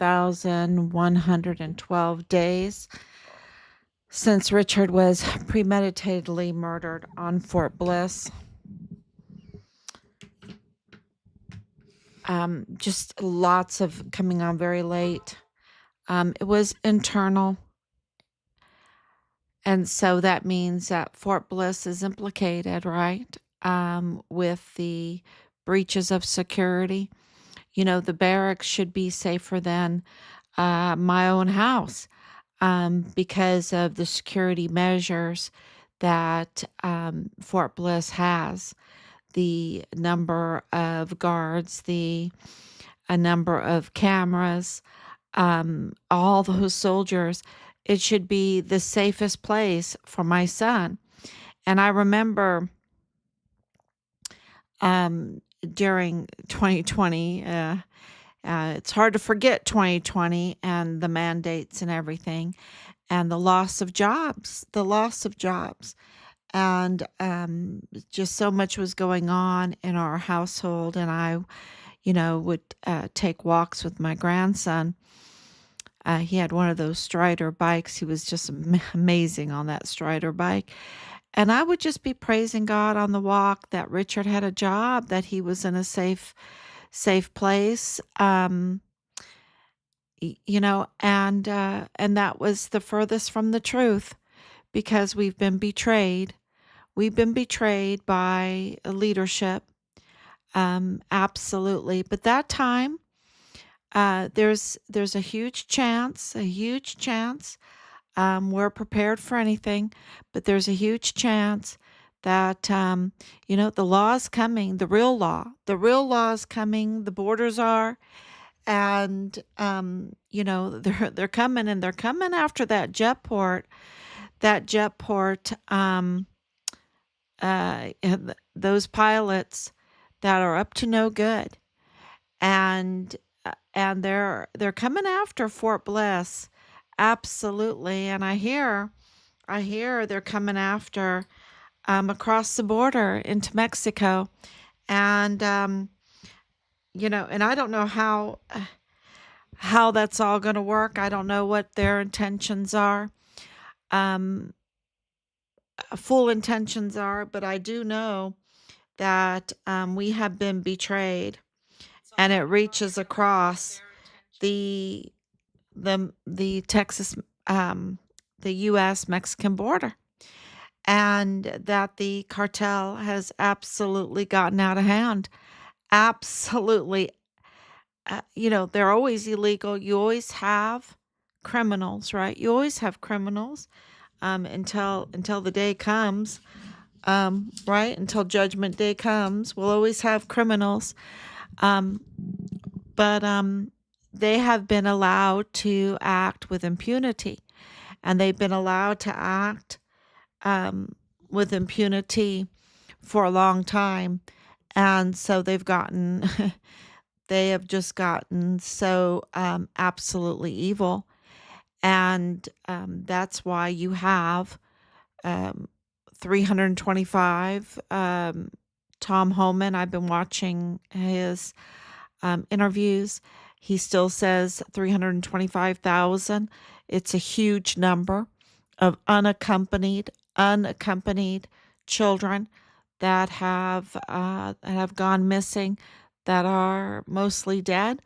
4,112 days since Richard was premeditatedly murdered on Fort Bliss. Just lots of coming on very late. It was internal. And so that means that Fort Bliss is implicated, right? With the breaches of security. You know, the barracks should be safer than my own house because of the security measures that Fort Bliss has. The number of guards, a number of cameras, all those soldiers. It should be the safest place for my son. And I remember during 2020, it's hard to forget 2020 and the mandates and everything, and the loss of jobs, And just so much was going on in our household. And I, would take walks with my grandson. He had one of those Strider bikes. He was just amazing on that Strider bike. And I would just be praising God on the walk that Richard had a job, that he was in a safe place. And that was the furthest from the truth, because we've been betrayed. We've been betrayed by leadership. Absolutely. But that time, there's a huge chance, we're prepared for anything, but there's a huge chance that, the law is coming, the real law is coming, the borders are, and, they're coming, and they're coming after that jetport, and those pilots that are up to no good. And they're coming after Fort Bliss. Absolutely. And I hear they're coming after across the border into Mexico. And and I don't know how that's all going to work. I don't know what their intentions are. Full intentions are, but I do know that we have been betrayed, and it reaches across the Texas, the U.S. Mexican border, and that the cartel has absolutely gotten out of hand. Absolutely. They're always illegal. You always have criminals, right? You always have criminals until the day comes, right? Until Judgment Day comes, we'll always have criminals. But they have been allowed to act with impunity, and they've been allowed to act with impunity for a long time. And so they have just gotten so absolutely evil. And that's why you have 325. Tom Homan, I've been watching his interviews. He still says 325,000. It's a huge number of unaccompanied children that have gone missing, that are mostly dead.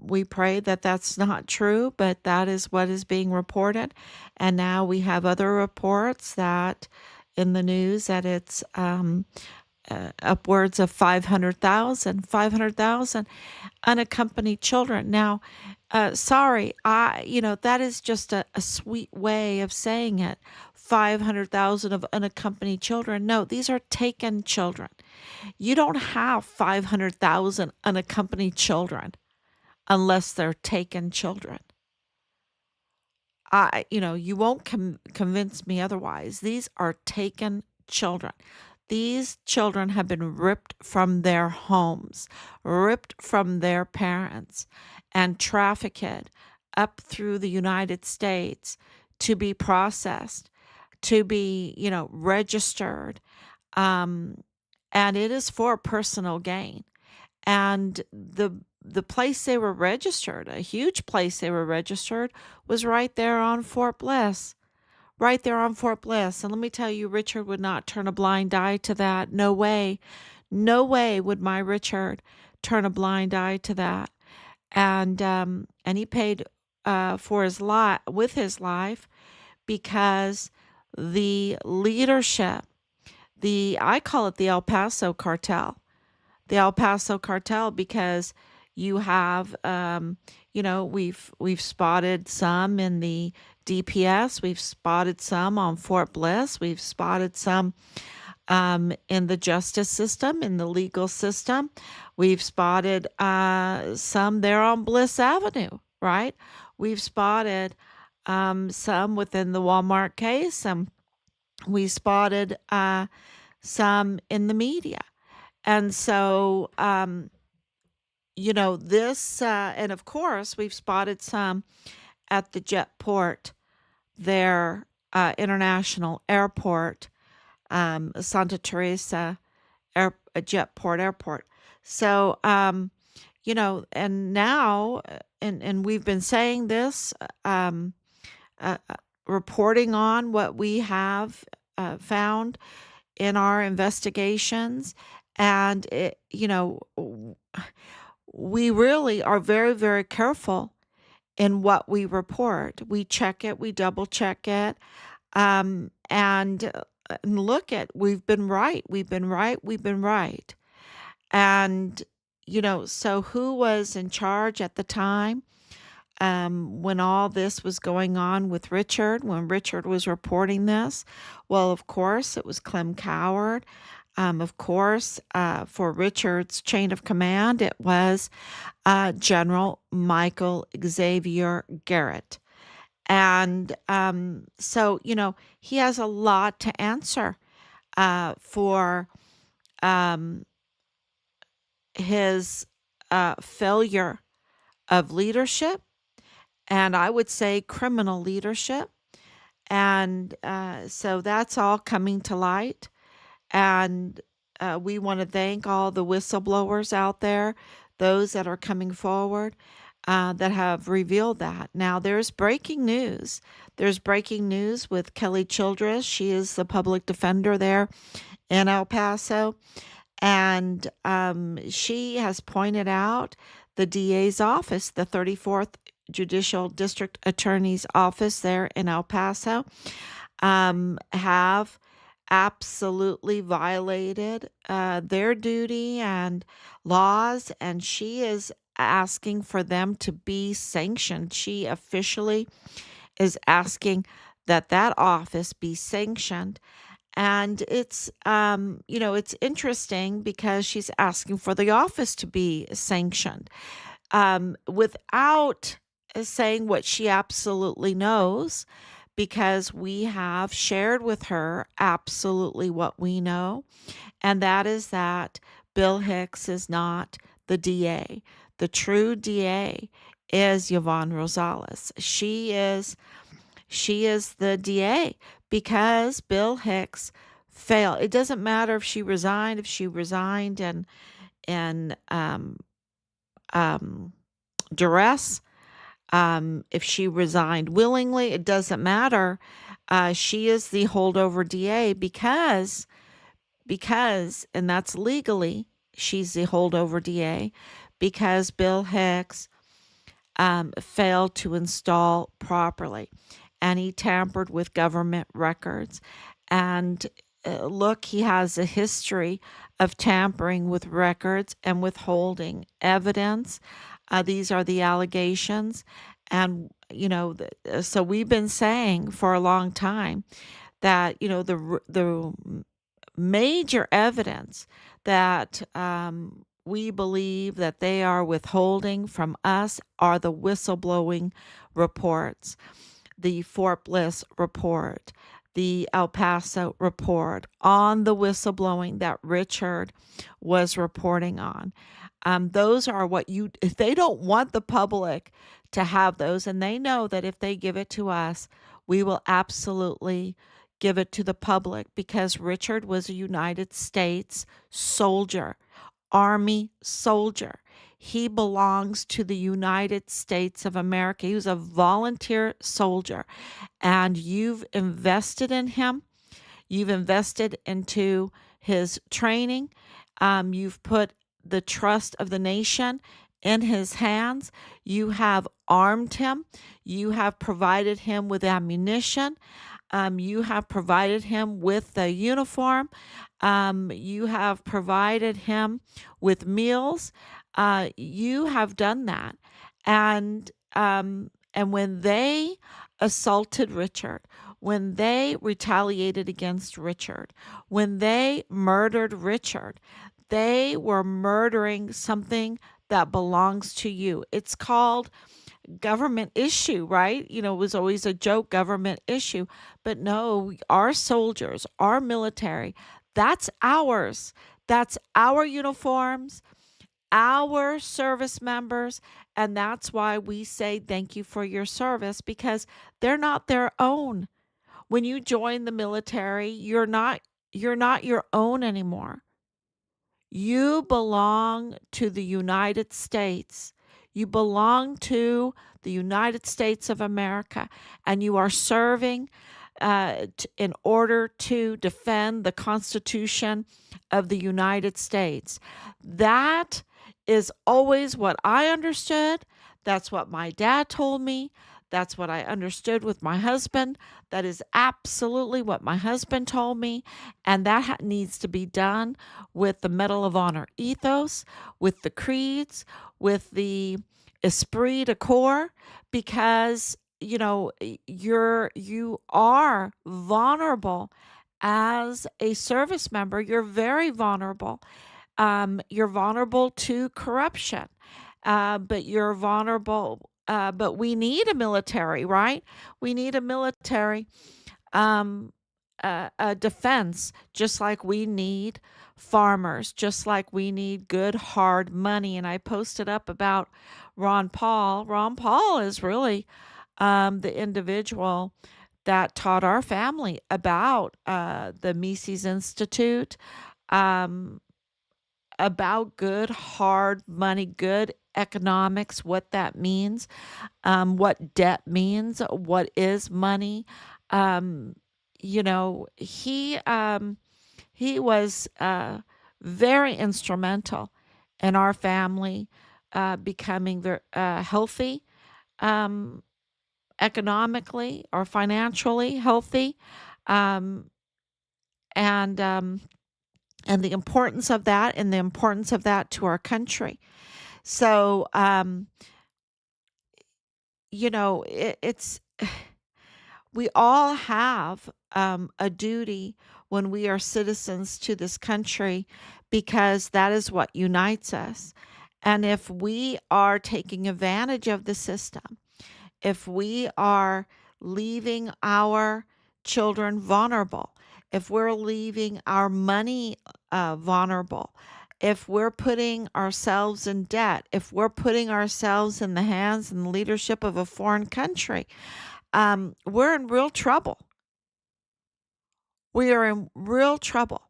We pray that that's not true, but that is what is being reported. And now we have other reports that in the news that it's upwards of 500,000 unaccompanied children. Now, sorry, that is just a sweet way of saying it. 500,000 of unaccompanied children. No, these are taken children. You don't have 500,000 unaccompanied children unless they're taken children. You won't convince me otherwise. These are taken children. These children have been ripped from their homes, ripped from their parents, and trafficked up through the United States to be processed, to be, registered. And it is for personal gain. And the place they were registered, a huge place they were registered, was right there on Fort Bliss. Right there on Fort Bliss. And let me tell you, Richard would not turn a blind eye to that. No way. No way would my Richard turn a blind eye to that. And he paid for his life with his life because the leadership, the I call it the El Paso cartel, the El Paso cartel, because you have we've spotted some in the DPS, we've spotted some on Fort Bliss, we've spotted some in the justice system, in the legal system. We've spotted some there on Bliss Avenue, right? We've spotted some within the Walmart case, and we spotted some in the media. And so, and of course, we've spotted some at the jetport, their international airport, Santa Teresa jetport airport. So, and now, and we've been saying this, uh, uh, reporting on what we have found in our investigations. And, we really are very, very careful in what we report. We check it, we double check it, and look at, we've been right, we've been right, we've been right. And, so who was in charge at the time? When all this was going on with Richard, when Richard was reporting this? Well, of course, it was Clem Coward. Of course, for Richard's chain of command, it was General Michael Xavier Garrett. And so, he has a lot to answer for um, his failure of leadership, and I would say criminal leadership. And so that's all coming to light. And we want to thank all the whistleblowers out there, those that are coming forward that have revealed that. Now, there's breaking news. There's breaking news with Kelly Childress. She is the public defender there in El Paso. And she has pointed out the DA's office, the 34th Judicial District Attorney's office there in El Paso, have absolutely violated their duty and laws, and she is asking for them to be sanctioned. She officially is asking that that office be sanctioned. And it's interesting because she's asking for the office to be sanctioned without saying what she absolutely knows, because we have shared with her absolutely what we know, and that is that Bill Hicks is not the DA. The true DA is Yvonne Rosales. She is the DA because Bill Hicks failed. It doesn't matter if she resigned, and duress, if she resigned willingly, it doesn't matter. She is the holdover DA because, and that's legally, she's the holdover DA because Bill Hicks failed to install properly, and he tampered with government records. And look, he has a history of tampering with records and withholding evidence. These are the allegations. And, so we've been saying for a long time that, the major evidence that we believe that they are withholding from us are the whistleblowing reports, the Fort Bliss report, the El Paso report on the whistleblowing that Richard was reporting on. Those are if they don't want the public to have those, and they know that if they give it to us, we will absolutely give it to the public, because Richard was a United States soldier, Army soldier. He belongs to the United States of America. He was a volunteer soldier, and you've invested in him. You've invested into his training. You've put the trust of the nation in his hands. You have armed him. You have provided him with ammunition. You have provided him with the uniform. You have provided him with meals. You have done that. And when they assaulted Richard, when they retaliated against Richard, when they murdered Richard, they were murdering something that belongs to you. It's called government issue, right? It was always a joke, government issue. But no, our soldiers, our military, that's ours. That's our uniforms, our service members. And that's why we say thank you for your service, because they're not their own. When you join the military, you're not your own anymore. You belong to the United States. You belong to the United States of America, and you are serving in order to defend the Constitution of the United States. That is always what I understood. That's what my dad told me. That's what I understood with my husband. That is absolutely what my husband told me. And that needs to be done with the Medal of Honor ethos, with the creeds, with the esprit de corps, because you are vulnerable as a service member. You're very vulnerable. You're vulnerable to corruption, but you're vulnerable. But we need a military, right? We need a military, um, a defense, just like we need farmers, just like we need good hard money. And I posted up about Ron Paul. Ron Paul is really the individual that taught our family about the Mises Institute, um, about good hard money, good economics, what that means, what debt means, what is money. Um, he was very instrumental in our family becoming very healthy, um, economically or financially healthy, um, and um, and the importance of that, and the importance of that to our country. So, it's we all have a duty when we are citizens to this country, because that is what unites us. And if we are taking advantage of the system, if we are leaving our children vulnerable, if we're leaving our money vulnerable, if we're putting ourselves in debt, if we're putting ourselves in the hands and leadership of a foreign country, we're in real trouble. We are in real trouble.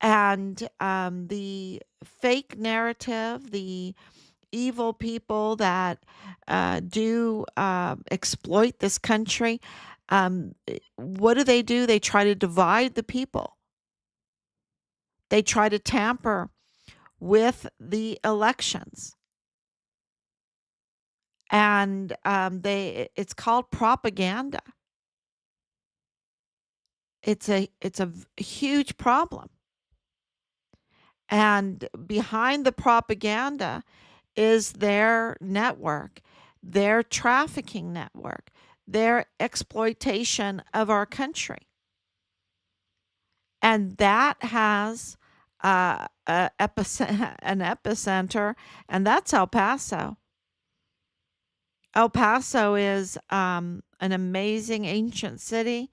And the fake narrative, the evil people that do exploit this country, what do? They try to divide the people. They try to tamper with the elections, and it's called propaganda. It's a huge problem, and behind the propaganda is their network, their trafficking network, their exploitation of our country. And that has an epicenter, and that's El Paso. El Paso is an amazing ancient city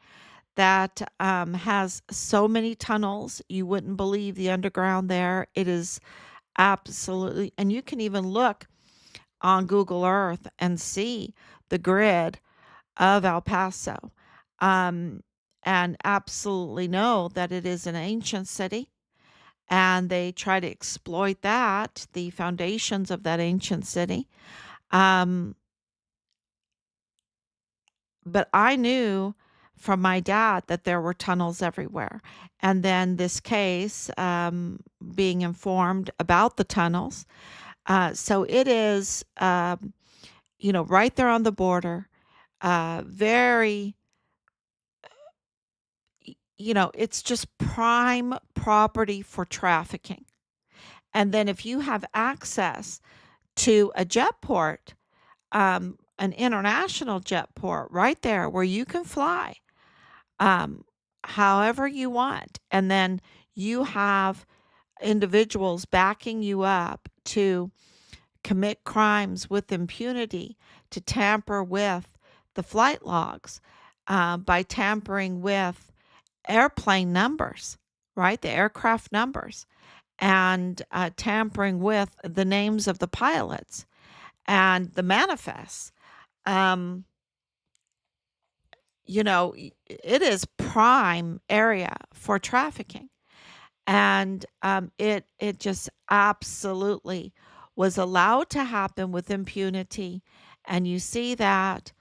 that has so many tunnels. You wouldn't believe the underground there. It is absolutely, and you can even look on Google Earth and see the grid of El Paso, um, and absolutely know that it is an ancient city. and they try to exploit that, the foundations of that ancient city. Um, but I knew from my dad that there were tunnels everywhere. And then this case, being informed about the tunnels. So it is, right there on the border, very, it's just prime property for trafficking. And then if you have access to a jet port, an international jet port right there where you can fly, um, however you want. And then you have individuals backing you up to commit crimes with impunity, to tamper with the flight logs, by tampering with airplane numbers, right? The aircraft numbers, and tampering with the names of the pilots and the manifests. Um, it is prime area for trafficking, and it just absolutely was allowed to happen with impunity. And you see that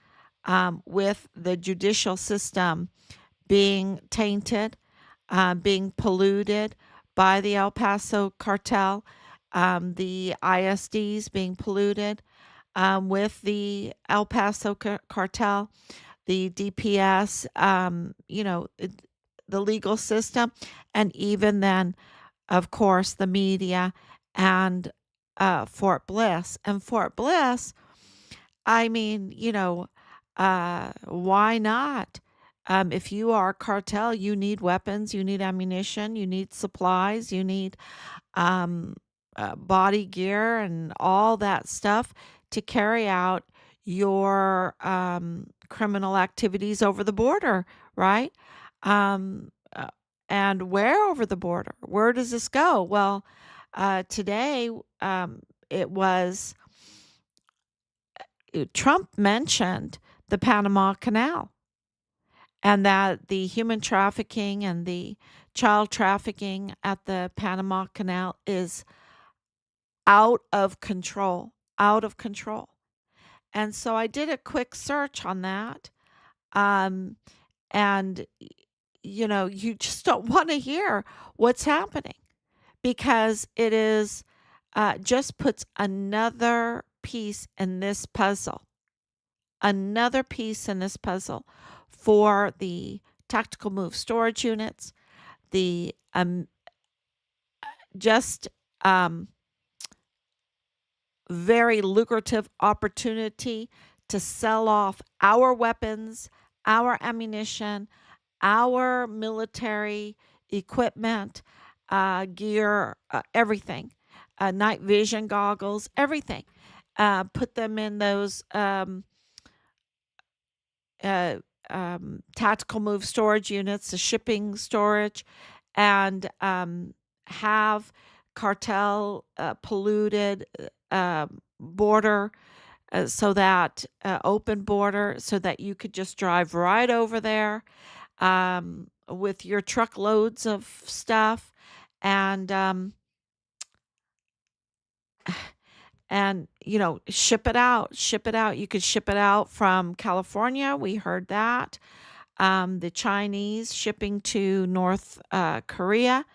with the judicial system being tainted, being polluted by the El Paso cartel, the ISDs being polluted with the El Paso cartel, the DPS, the legal system, and even then, of course, the media and Fort Bliss. And Fort Bliss, I mean, why not? If you are a cartel, you need weapons, you need ammunition, you need supplies, you need um, body gear and all that stuff to carry out your criminal activities over the border, right? Um, uh, and where over the border? Where does this go? Well, today it was Trump mentioned the Panama Canal, and that the human trafficking and the child trafficking at the Panama Canal is out of control, out of control. And so I did a quick search on that. Um, and, you just don't want to hear what's happening, because it is just puts another piece in this puzzle for the tactical move storage units, the just um, very lucrative opportunity to sell off our weapons, our ammunition, our military equipment, gear, everything, night vision goggles, everything. Put them in those uh, tactical move storage units, the shipping storage, and have cartel polluted border, so that open border, so that you could just drive right over there with your truckloads of stuff, and ship it out. You could ship it out from California. We heard that. The Chinese shipping to North Korea.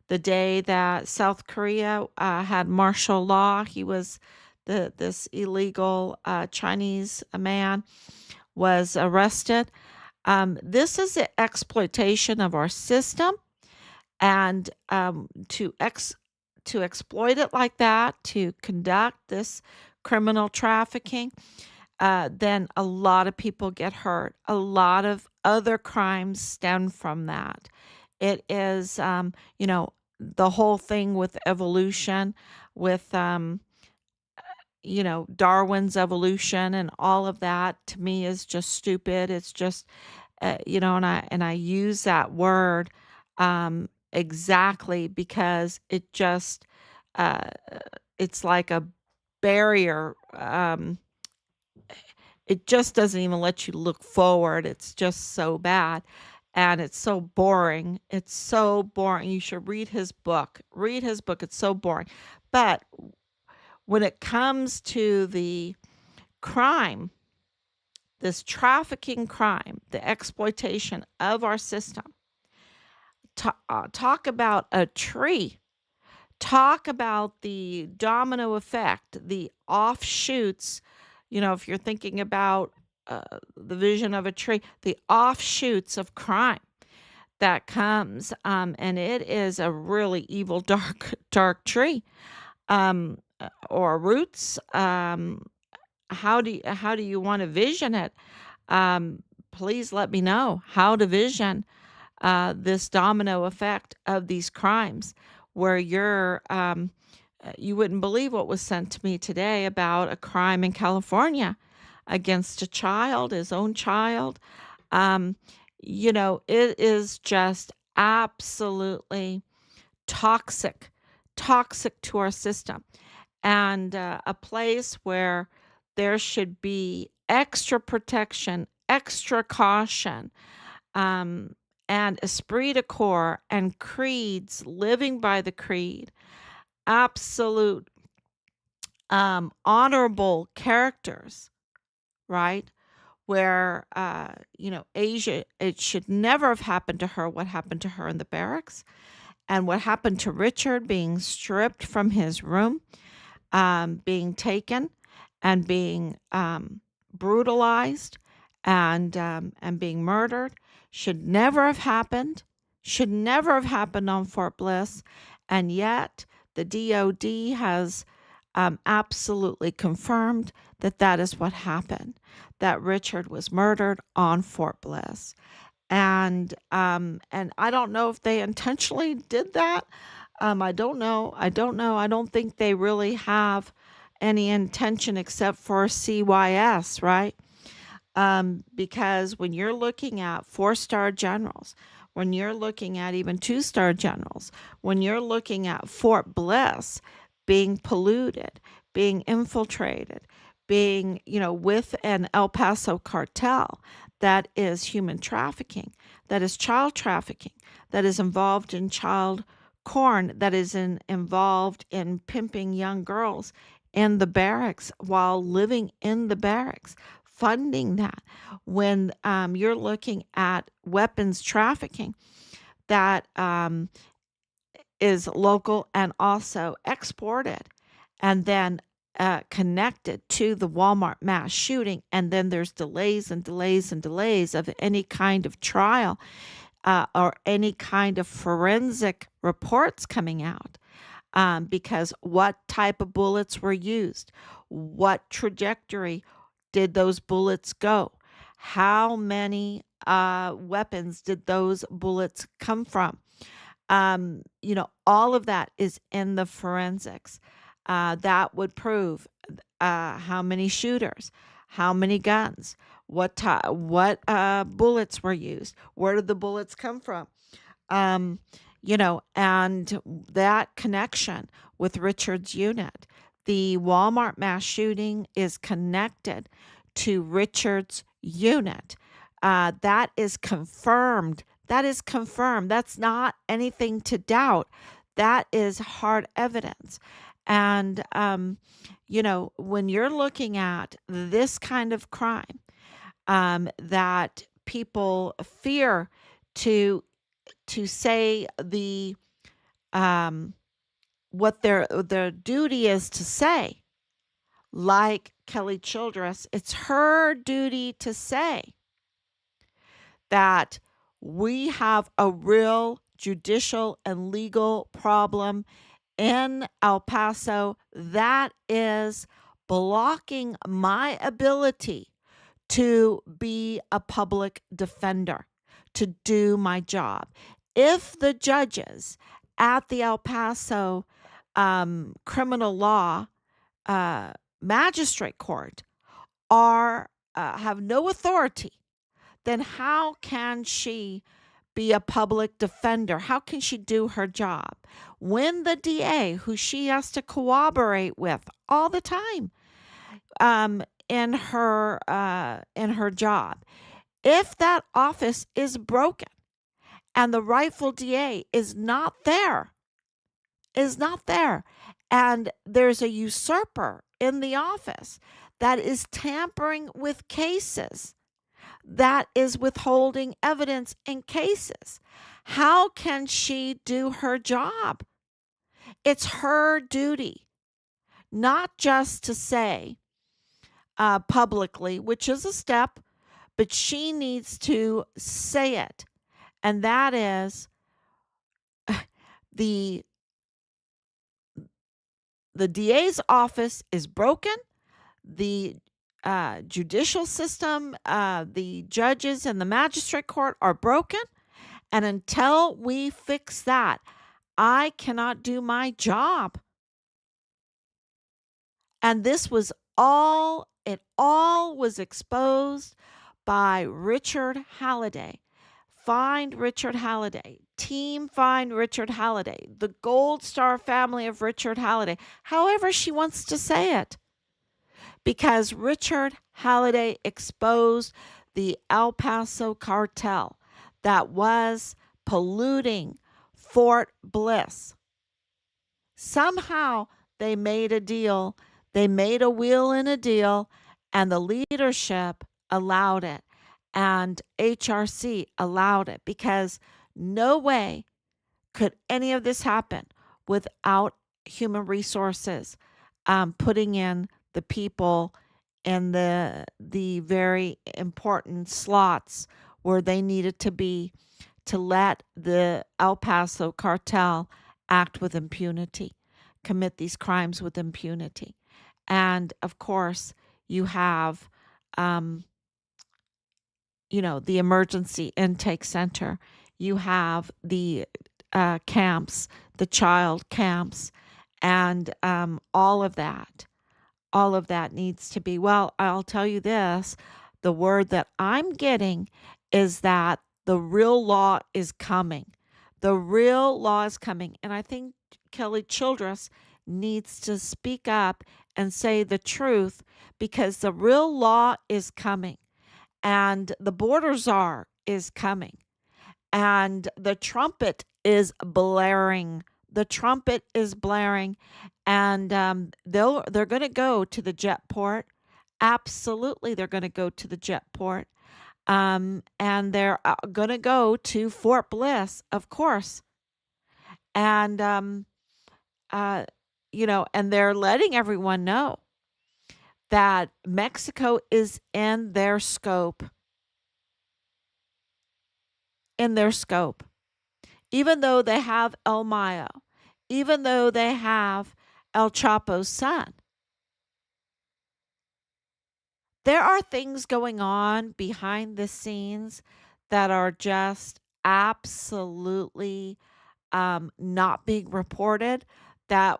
The day that South Korea had martial law, he was this illegal Chinese man was arrested. This is the exploitation of our system, and to exploit it like that, to conduct this criminal trafficking, then a lot of people get hurt. A lot of other crimes stem from that. It is, the whole thing with evolution, with, Darwin's evolution and all of that, to me is just stupid. It's just, and I use that word exactly because it just, uh, it's like a barrier. It just doesn't even let you look forward. It's just so bad. and it's so boring. It's so boring. You should read his book. Read his book. It's so boring. But when it comes to the crime, this trafficking crime, the exploitation of our system, talk about a tree. Talk about the domino effect, the offshoots. If you're thinking about the vision of a tree, the offshoots of crime that comes, and it is a really evil, dark, dark tree, or roots. How do you want to vision it? Please let me know how to vision this domino effect of these crimes, where you wouldn't believe what was sent to me today about a crime in California against a child, his own child. Um, it is just absolutely toxic, toxic to our system, and a place where there should be extra protection, extra caution, um, and esprit de corps and creeds, living by the creed, absolute honorable characters, right? Where, Asia, it should never have happened to her what happened to her in the barracks, and what happened to Richard being stripped from his room, being taken and being brutalized and being murdered should never have happened. Should never have happened on Fort Bliss, and yet the DoD has absolutely confirmed that that is what happened. That Richard was murdered on Fort Bliss, and I don't know if they intentionally did that. I don't know. I don't know. I don't think they really have any intention except for CYS, right? Because when you're looking at four-star generals, when you're looking at even two-star generals, when you're looking at Fort Bliss being polluted, being infiltrated, being, with an El Paso cartel that is human trafficking, that is child trafficking, that is involved in child corn, that is involved in pimping young girls in the barracks while living in the barracks, funding that. When you're looking at weapons trafficking that is local and also exported, and then connected to the Walmart mass shooting, and then there's delays and delays and delays of any kind of trial, or any kind of forensic reports coming out, because what type of bullets were used? What trajectory did those bullets go? How many weapons did those bullets come from? All of that is in the forensics. That would prove how many shooters, how many guns, what bullets were used, where did the bullets come from? And that connection with Richard's unit. The Walmart mass shooting is connected to Richard's unit. That is confirmed. That is confirmed. That's not anything to doubt. That is hard evidence. And, when you're looking at this kind of crime, that people fear to say um, what their duty is to say, like Kelly Childress, it's her duty to say that we have a real judicial and legal problem in El Paso that is blocking my ability to be a public defender, to do my job. If the judges at the El Paso criminal law magistrate court have no authority, then how can she be a public defender? How can she do her job when the DA, who she has to cooperate with all the time, in her job, if that office is broken, and the rightful DA is not there, is not there. And there's a usurper in the office that is tampering with cases, that is withholding evidence in cases. How can she do her job? It's her duty not just to say publicly, which is a step, but she needs to say it. And that is the the DA's office is broken. The judicial system, the judges and the magistrate court are broken. And until we fix that, I cannot do my job. And this was all, it all was exposed by Richard Halliday. Find Richard Halliday. Team Find Richard Halliday. The Gold Star family of Richard Halliday. However she wants to say it. Because Richard Halliday exposed the El Paso cartel that was polluting Fort Bliss. Somehow they made a deal, they made a wheel in a deal, and the leadership allowed it, and HRC allowed it, because no way could any of this happen without human resources putting in the people in the very important slots where they needed to be to let the El Paso cartel act with impunity, commit these crimes with impunity. And of course, you have, um, the emergency intake center. You have the camps, the child camps, and all of that. All of that needs to be, well, I'll tell you this, the word that I'm getting is that the real law is coming. The real law is coming. And I think Kelly Childress needs to speak up and say the truth, because the real law is coming, and the border czar is coming, and the trumpet is blaring. The trumpet is blaring, and they're going to go to the jet port. Absolutely, they're going to go to the jet port, and they're going to go to Fort Bliss, of course, and uh, and they're letting everyone know that Mexico is in their scope, in their scope. Even though they have El Mayo, even though they have El Chapo's son, there are things going on behind the scenes that are just absolutely not being reported. That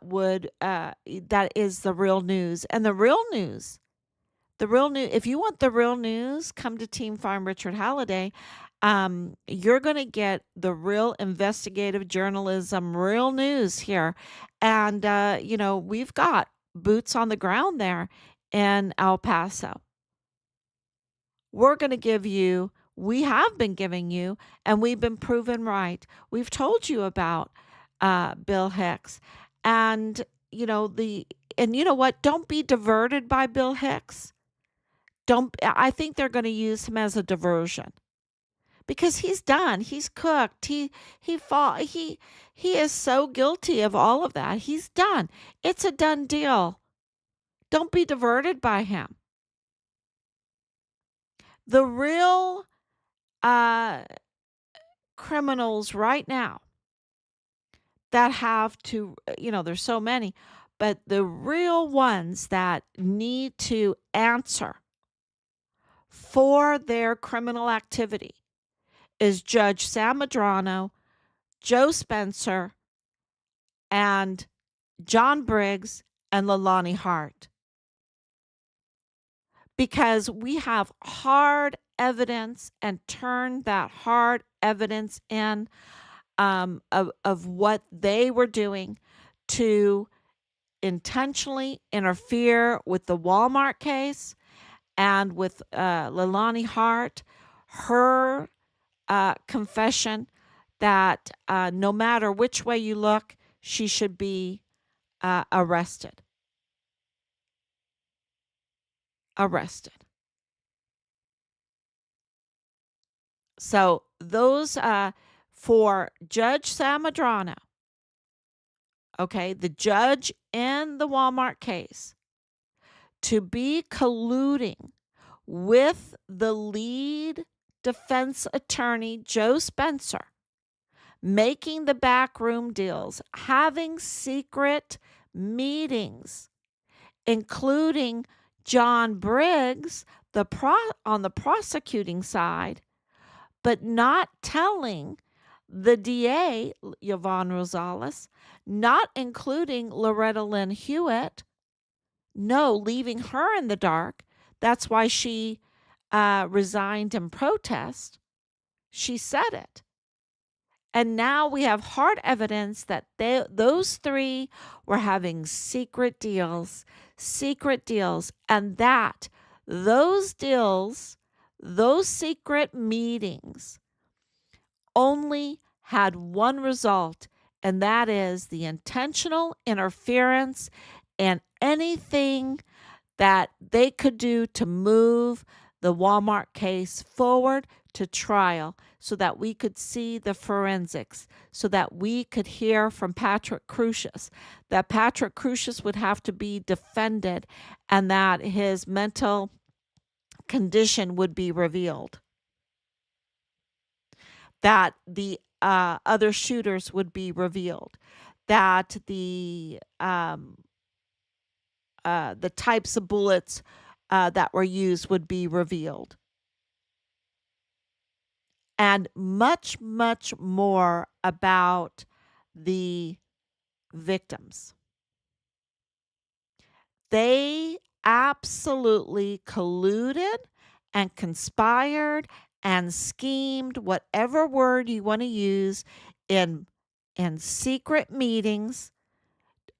is the real news, and the real news. The real news, if you want the real news, come to Team Farm Richard Halliday. You're going to get the real investigative journalism, real news here. And, we've got boots on the ground there in El Paso. We're going to give you, we have been giving you, and we've been proven right. We've told you about Bill Hicks. And, and you know what? Don't be diverted by Bill Hicks. Don't, I think they're going to use him as a diversion, because he's done. He's cooked. He fought. He is so guilty of all of that. He's done. It's a done deal. Don't be diverted by him. The real uh, criminals right now that have to, there's so many, but the real ones that need to answer for their criminal activity is Judge Sam Madrano, Joe Spencer, and John Briggs and Leilani Hart. Because we have hard evidence, and turn that hard evidence in, of what they were doing to intentionally interfere with the Walmart case, and with Leilani Hart, her confession that no matter which way you look, she should be arrested. Arrested. So those for Judge Samadrano, okay, the judge in the Walmart case, to be colluding with the lead defense attorney, Joe Spencer, making the backroom deals, having secret meetings, including John Briggs, on the prosecuting side, but not telling the DA, Yvonne Rosales, not including Loretta Lynn Hewitt, no, leaving her in the dark. That's why she resigned in protest. She said it. And now we have hard evidence that those three were having secret deals, and that those deals, those secret meetings only had one result, and that is the intentional interference and anything that they could do to move the Walmart case forward to trial so that we could see the forensics, so that we could hear from Patrick Crusius, that Patrick Crusius would have to be defended and that his mental condition would be revealed, that the other shooters would be revealed, that the types of bullets that were used would be revealed, and much, much more about the victims. They absolutely colluded and conspired and schemed, whatever word you want to use, in secret meetings,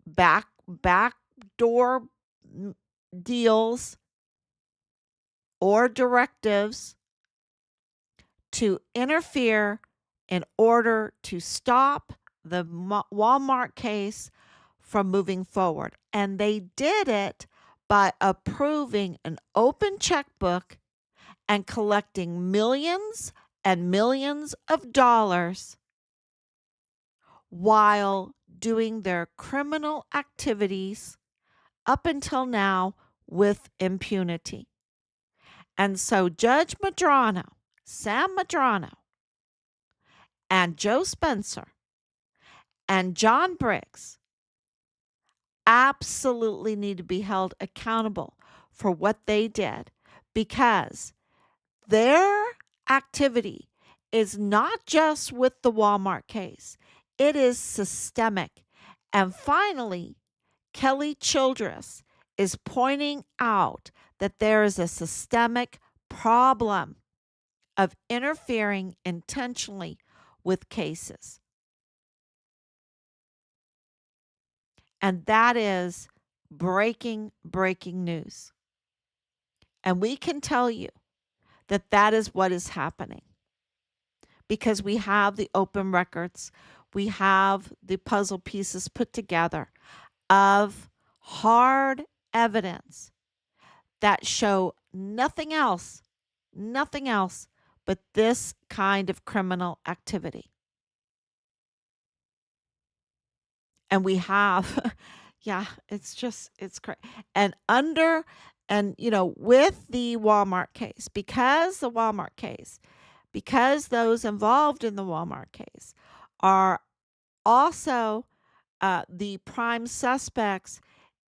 backdoor deals or directives to interfere in order to stop the Walmart case from moving forward. And they did it by approving an open checkbook and collecting millions and millions of dollars while doing their criminal activities up until now with impunity. And so Judge Madrano, Sam Madrano, and Joe Spencer and John Briggs absolutely need to be held accountable for what they did, because their activity is not just with the Walmart case, it is systemic. And finally, Kelly Childress is pointing out that there is a systemic problem of interfering intentionally with cases. And that is breaking news. And we can tell you that that is what is happening, because we have the open records, we have the puzzle pieces put together of hard evidence that show nothing else but this kind of criminal activity. And we have, yeah, it's crazy. And with the Walmart case, because those involved in the Walmart case are also the prime suspects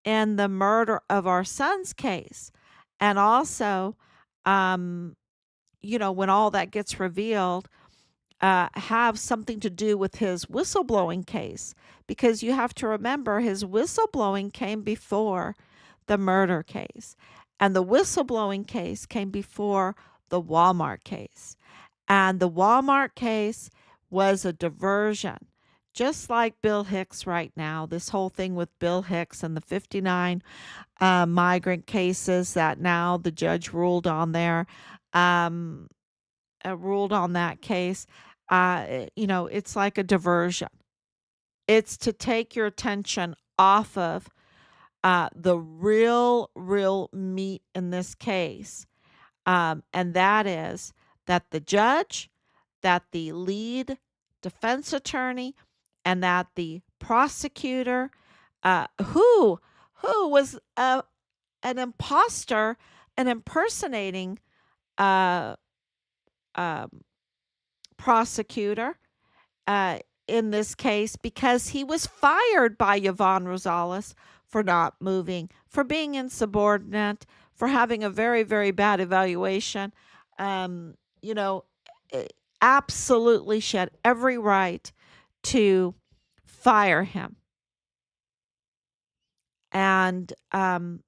in the murder of our son's case. And also, when all that gets revealed, have something to do with his whistleblowing case, because you have to remember his whistleblowing came before the murder case, and the whistleblowing case came before the Walmart case. And the Walmart case was a diversion, just like Bill Hicks right now. This whole thing with Bill Hicks and the 59 migrant cases that now the judge ruled on that case. It's like a diversion. It's to take your attention off of the real meat in this case, and that is that the judge, that the lead defense attorney, and that the prosecutor, who was an imposter and impersonating uh, um, prosecutor uh, in this case because he was fired by Yvonne Rosales for not moving, for being insubordinate, for having a very, very bad evaluation. Um, you know, eh, Absolutely, she had every right to fire him. And and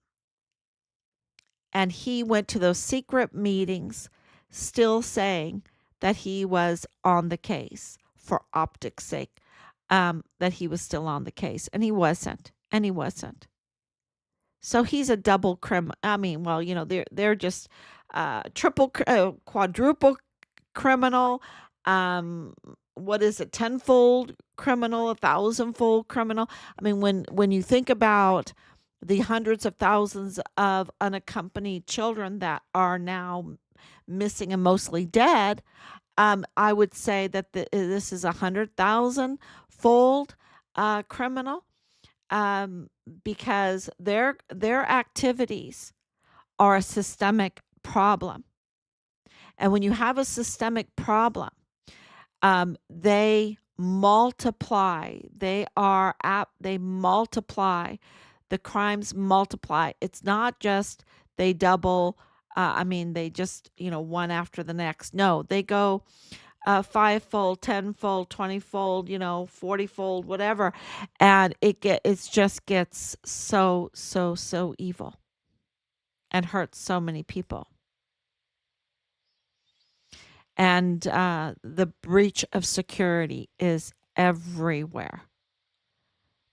he went to those secret meetings still saying that he was on the case for optics sake, that he was still on the case, and he wasn't. And he wasn't. So he's a double I mean, well, they're just quadruple criminal. Um, what is it? Tenfold criminal, a thousandfold criminal. I mean, when you think about the hundreds of thousands of unaccompanied children that are now missing and mostly dead, I would say that this is 100,000 fold criminal, um, because their activities are a systemic problem. And when you have a systemic problem, they multiply. They multiply. The crimes multiply. It's not just they double. I mean, they just one after the next. No, they go fivefold, tenfold, 20-fold, 40-fold, whatever, and it just gets so evil and hurts so many people. And the breach of security is everywhere.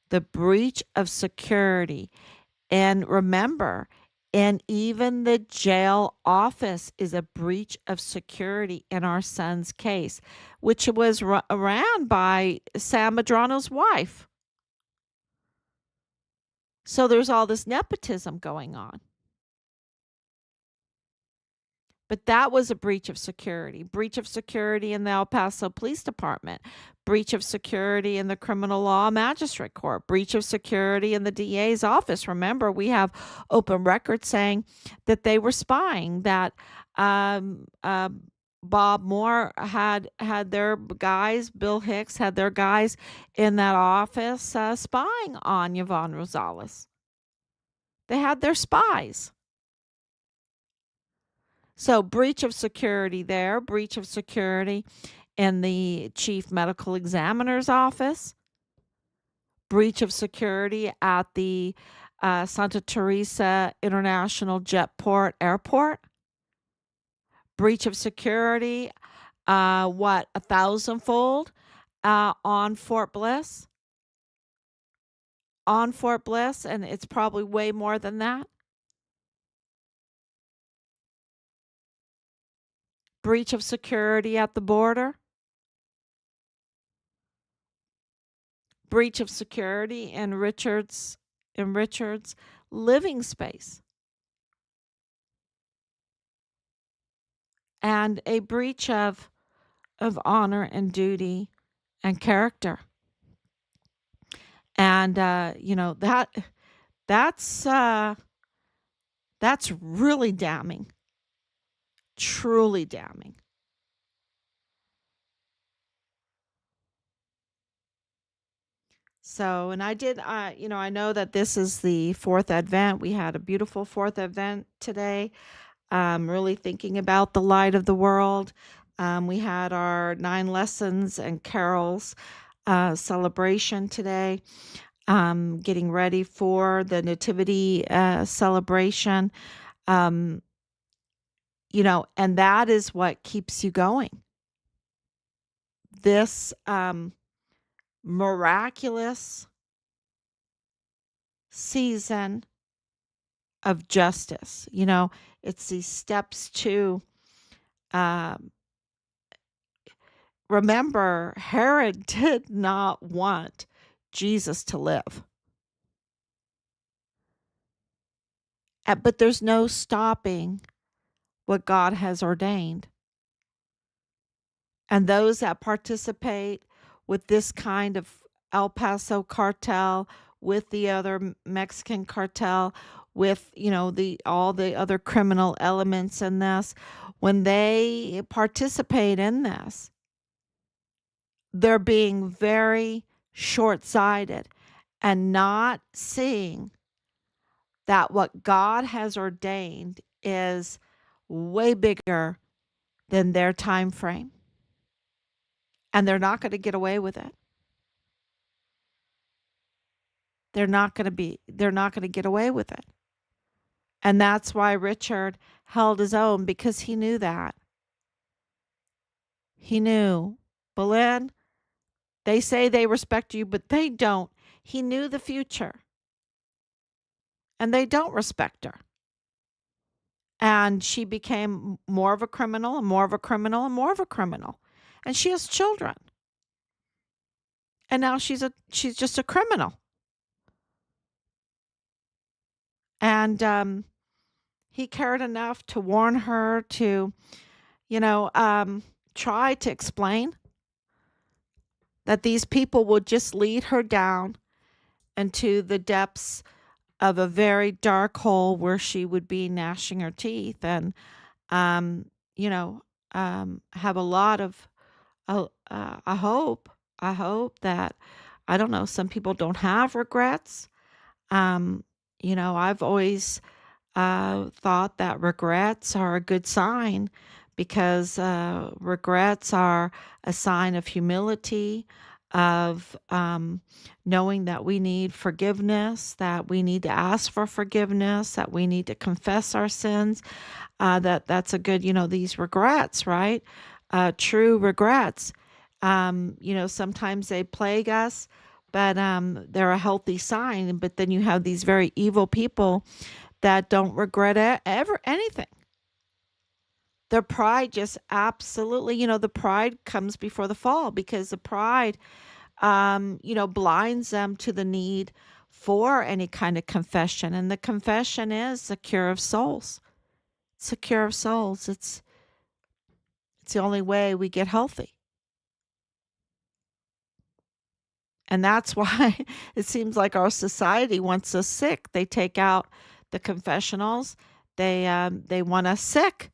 The breach of security. And remember, and even the jail office is a breach of security in our son's case, which was ran by Sam Madrano's wife. So there's all this nepotism going on. But that was a breach of security. Breach of security in the El Paso Police Department. Breach of security in the Criminal Law Magistrate Court. Breach of security in the DA's office. Remember, we have open records saying that they were spying, that um, uh, Bob Moore had their guys, Bill Hicks had their guys in that office spying on Yvonne Rosales. They had their spies. So, breach of security there, breach of security in the chief medical examiner's office, breach of security at the Santa Teresa International Jetport Airport, breach of security, a thousandfold on Fort Bliss, and it's probably way more than that. Breach of security at the border, breach of security in Richard's living space, and a breach of honor and duty and character. And that's that's really damning, truly damning. So, and I know that this is the fourth Advent. We had a beautiful fourth Advent today. Really thinking about the light of the world. We had our 9 lessons and carols celebration today. Getting ready for the Nativity celebration. Um, and that is what keeps you going. This miraculous season of justice. It's these steps to um, remember, Herod did not want Jesus to live. But there's no stopping what God has ordained. And those that participate with this kind of El Paso cartel, with the other Mexican cartel, with the all the other criminal elements in this, when they participate in this, they're being very short-sighted and not seeing that what God has ordained is way bigger than their time frame, and they're not going to get away with it. They're not going to get away with it. And that's why Richard held his own, because he knew that. He knew, Boleyn, they say they respect you, but they don't. He knew the future, and they don't respect her. And she became more of a criminal and more of a criminal and more of a criminal. And she has children. And now she's just a criminal. And he cared enough to warn her, to, you know, um, try to explain that these people would just lead her down into the depths of a very dark hole where she would be gnashing her teeth, and um, you know, have a lot of. I hope. I hope that, I don't know. Some people don't have regrets. Um, I've always thought that regrets are a good sign, because regrets are a sign of humility, of knowing that we need forgiveness, that we need to ask for forgiveness, that we need to confess our sins. That's a good, these regrets, right? True regrets. Sometimes they plague us, but they're a healthy sign. But then you have these very evil people that don't regret ever anything. Their pride just absolutely, the pride comes before the fall, because the pride, blinds them to the need for any kind of confession. And the confession is the cure of souls. It's the cure of souls. It's the only way we get healthy. And that's why it seems like our society wants us sick. They take out the confessionals. They want us sick.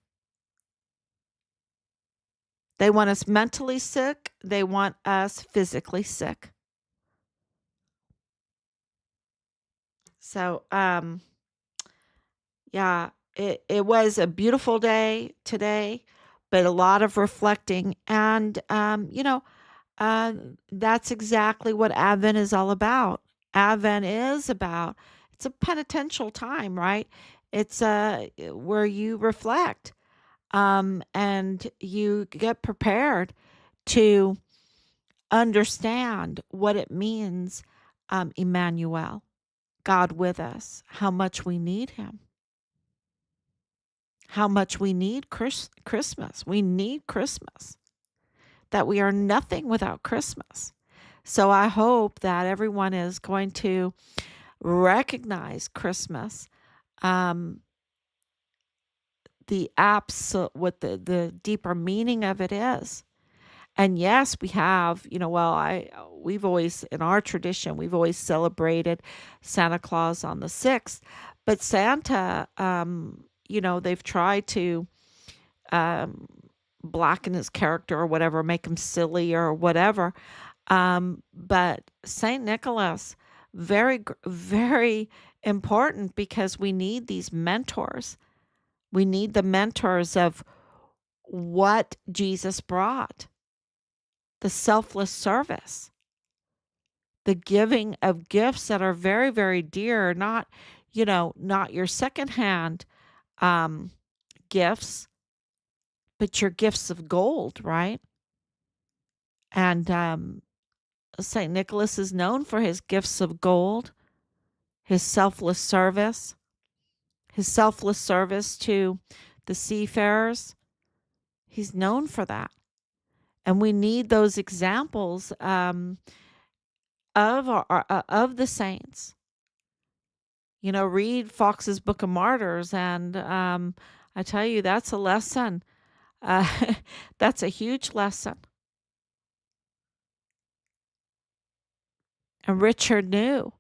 They want us mentally sick. They want us physically sick. So, yeah, it was a beautiful day today, but a lot of reflecting. And, uh, that's exactly what Advent is all about. Advent is about, it's a penitential time, right? It's where you reflect, and you get prepared to understand what it means, Emmanuel, God with us, how much we need Him, how much we need Christmas. We need Christmas, that we are nothing without Christmas. So I hope that everyone is going to recognize Christmas, um, what the deeper meaning of it is. And yes, we have, we've always, in our tradition, we've always celebrated Santa Claus on the 6th, but Santa, they've tried to um, blacken his character or whatever, make him silly or whatever. But Saint Nicholas, very important, because we need these mentors. We need the mentors of what Jesus brought, the selfless service, the giving of gifts that are very, very dear, not your secondhand um, gifts, but your gifts of gold, right? And St. Nicholas is known for his gifts of gold, his selfless service, to the seafarers. He's known for that. And we need those examples of of the saints. Read Fox's Book of Martyrs, and I tell you, that's a lesson. Uh, that's a huge lesson. And Richard knew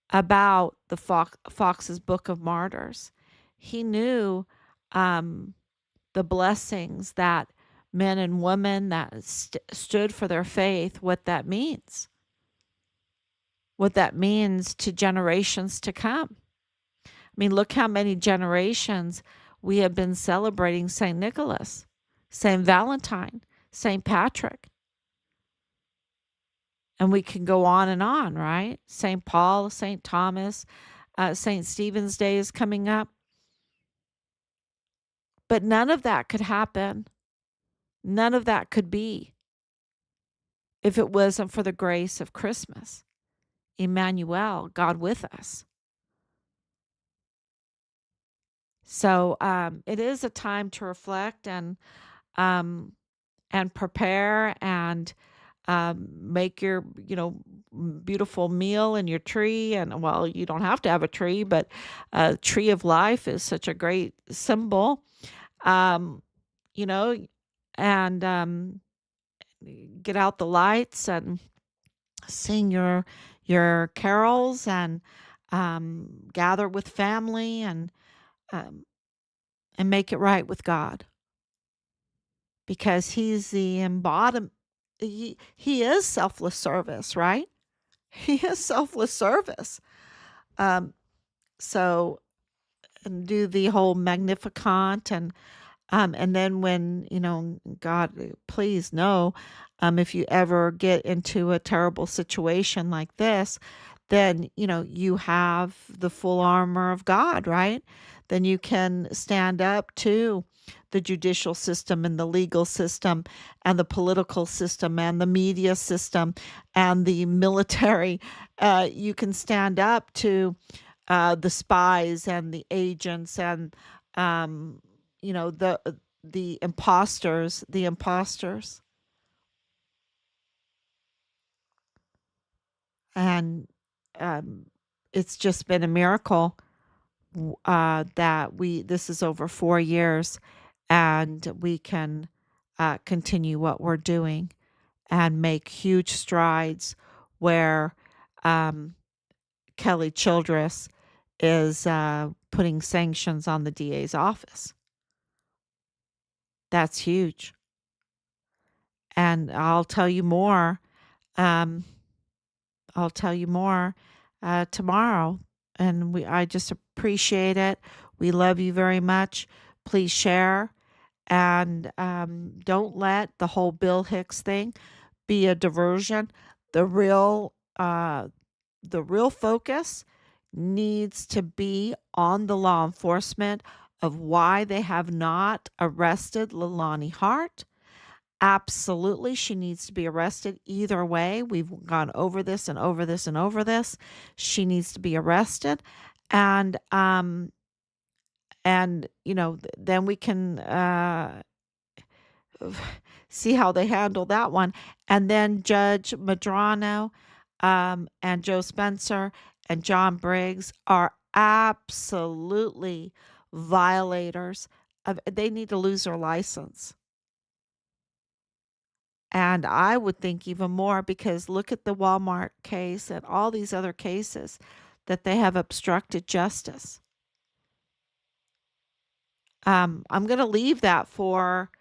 about the Fox's Book of Martyrs. He knew um, the blessings that men and women that stood for their faith, what that means to generations to come. I mean, look how many generations we have been celebrating St. Nicholas, St. Valentine, St. Patrick. And we can go on, right? St. Paul, St. Thomas, St. Stephen's Day is coming up. But none of that could happen. None of that could be if it wasn't for the grace of Christmas. Emmanuel, God with us. So it is a time to reflect um, and prepare and make your beautiful meal in your tree. And well, you don't have to have a tree, but a tree of life is such a great symbol. Um, you know, and get out the lights and sing your carols and gather with family um, and make it right with God, because He's the embodiment. He is selfless service, right? He is selfless service. Um, so and do the whole Magnificat and then when, God, please no, if you ever get into a terrible situation like this, then, you have the full armor of God, right? Then you can stand up to the judicial system and the legal system and the political system and the media system and the military. You can stand up to the spies and the agents and um, the imposters, and um, it's just been a miracle that we this is over 4 years, and we can continue what we're doing and make huge strides where um, Kelly Childress is putting sanctions on the DA's office. That's huge. And Um, I'll tell you more tomorrow. And I just appreciate it. We love you very much. Please share and don't let the whole Bill Hicks thing be a diversion. The real, uh, the real focus needs to be on the law enforcement of why they have not arrested Leilani Hart. Absolutely, she needs to be arrested either way. We've gone over this and over this and over this. She needs to be arrested, and then we can see how they handle that one. And then Judge Madrano and Joe Spencer and John Briggs are absolutely violators of. They need to lose their license. And I would think even more, because look at the Walmart case and all these other cases that they have obstructed justice. I'm going to leave that for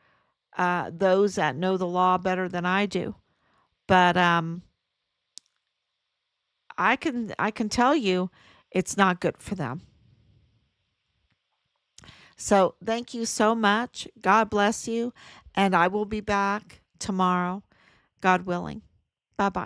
those that know the law better than I do. But I can tell you it's not good for them. So thank you so much. God bless you. And I will be back tomorrow, God willing. Bye bye.